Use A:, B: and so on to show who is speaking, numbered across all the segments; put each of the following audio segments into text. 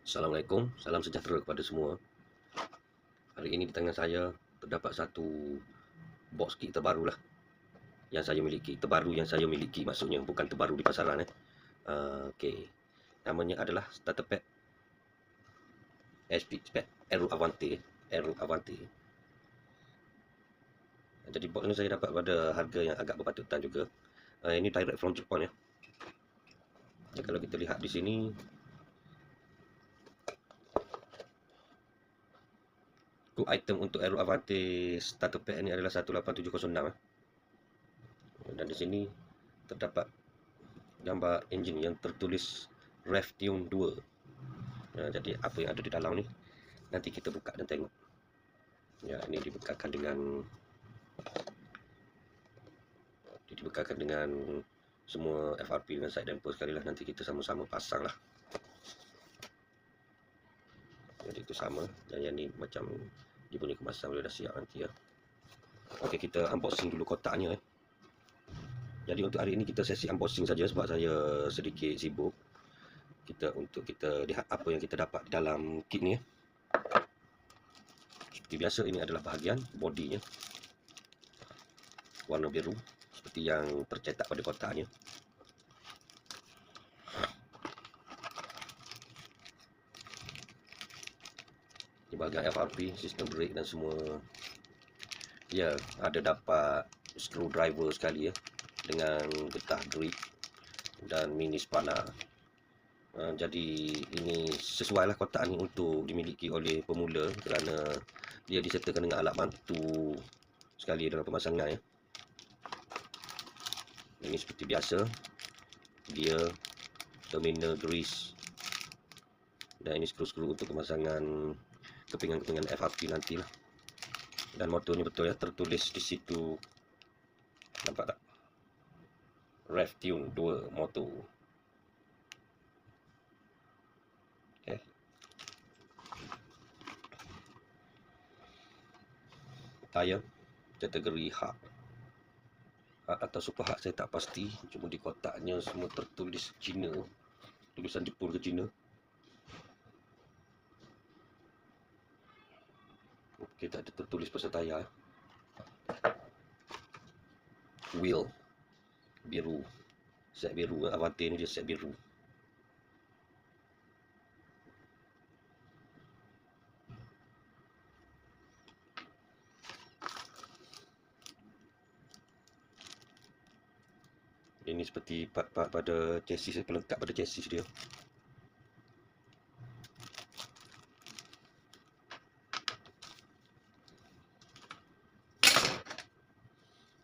A: Assalamualaikum, salam sejahtera kepada semua. Hari ini di tangan saya terdapat satu box kit terbaru lah yang saya miliki. Terbaru yang saya miliki maksudnya, bukan terbaru di pasaran. Okey. Namanya adalah starter pack SP spec Aero Avante. Jadi box ni saya dapat pada harga yang agak berpatutan juga. Ini direct from Jepun ya. Kalau kita lihat di sini, kod item untuk Aero Avante starter pack ini adalah 18706. Dan di sini terdapat gambar enjin yang tertulis RevTune 2. Jadi apa yang ada di dalam ni nanti kita buka dan tengok. Ya, ini dibukakan dengan semua FRP dengan side damper sekali lah. Nanti kita sama-sama pasang lah. Jadi itu sama. Dan yang ni macam dia punya kemasan boleh dah siap nanti ya. Okey, kita unboxing dulu kotaknya. Jadi untuk hari ini kita sesi unboxing saja sebab saya sedikit sibuk. Untuk kita lihat apa yang kita dapat dalam kit ni. Seperti biasa, ini adalah bahagian bodinya, warna biru seperti yang tercetak pada kotaknya. Ini bahagian FRP, sistem brake dan semua. Ya, ada dapat screwdriver sekali ya, dengan getah grip dan mini spana. Jadi ini sesuai lah kotak ni untuk dimiliki oleh pemula kerana dia disertakan dengan alat bantu sekali dalam pemasangan ya. Ini seperti biasa, dia terminal grease, dan ini skru-skru untuk pemasangan kepingan-kepingan FRP nantilah. Dan motornya betul ya, tertulis di situ, nampak tak? RevTune 2 motor. Okay. Tayar kategori hard atau super hard saya tak pasti, cuma di kotaknya semua tertulis Cina, tulisan Jepun ke Cina. Okey, tak ada tertulis pasal tayar. Wheel biru, set biru. Avante ni dia set biru. Ini seperti part-part pada chassis, pelengkap pada chassis dia.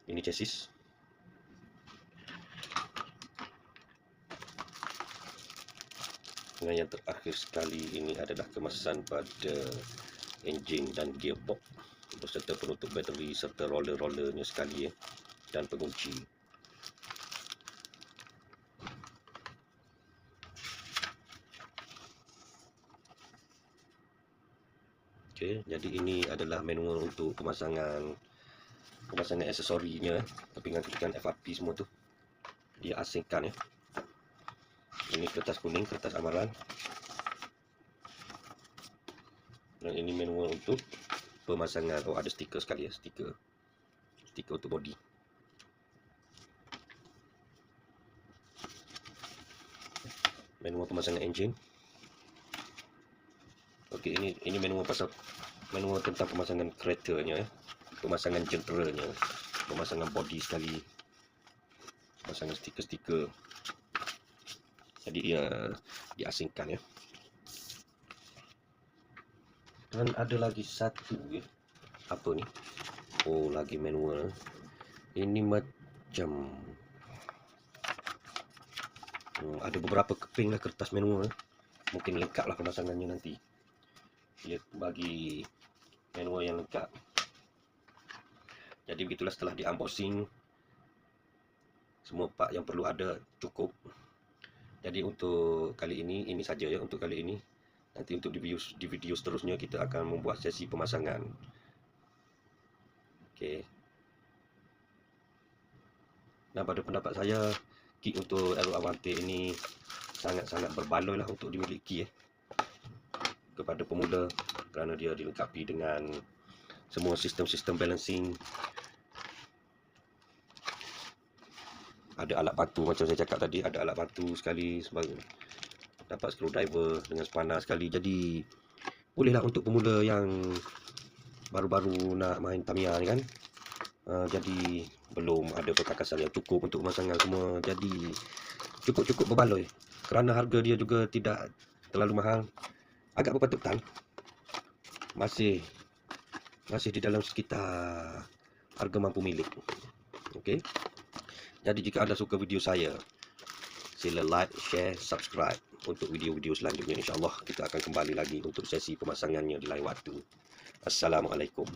A: Ini chassis. Dan yang terakhir sekali ini adalah kemasan pada enjin dan gearbox beserta penutup bateri serta roller-rollernya sekali ya, dan pengunci. Okey, jadi ini adalah manual untuk pemasangan aksesorinya, kepingan-kepingan FRP semua tu dia asingkan ya. Ini kertas kuning, kertas amaran. Dan ini manual untuk pemasangan. Oh, ada stiker sekali ya, stiker untuk body. Manual pemasangan enjin. Okey, ini manual tentang pemasangan keretanya ya. Pemasangan jenderanya, pemasangan body sekali, pemasangan stiker-stiker. Jadi dia diasingkan ya. Dan ada lagi satu ya. Apa ni? Oh, lagi manual. Ini macam ada beberapa keping lah kertas manual. Mungkin lengkap lah pemasangannya nanti. Dia bagi manual yang lengkap. Jadi begitulah, setelah di unboxing semua part yang perlu ada cukup. Jadi untuk kali ini saja ya, untuk kali ini. Nanti untuk di video seterusnya kita akan membuat sesi pemasangan. Okey. Nah, pada pendapat saya, kit untuk Aero Avante ini sangat-sangat berbaloi lah untuk dimiliki ya. kepada pemula kerana dia dilengkapi dengan semua sistem-sistem balancing. Ada alat bantu macam saya cakap tadi, ada alat bantu sekali sebagai dapat screwdriver dengan sepanas sekali. Jadi bolehlah untuk pemula yang baru-baru nak main Tamiya ni kan. Jadi belum ada perkakasan yang cukup untuk pemasangan semua. Jadi cukup berbaloi kerana harga dia juga tidak terlalu mahal, agak berpatutan, masih di dalam sekitar harga mampu milik. Okey. Jadi jika anda suka video saya, sila like, share, subscribe untuk video-video selanjutnya. InsyaAllah kita akan kembali lagi untuk sesi pemasangannya di lain waktu. Assalamualaikum.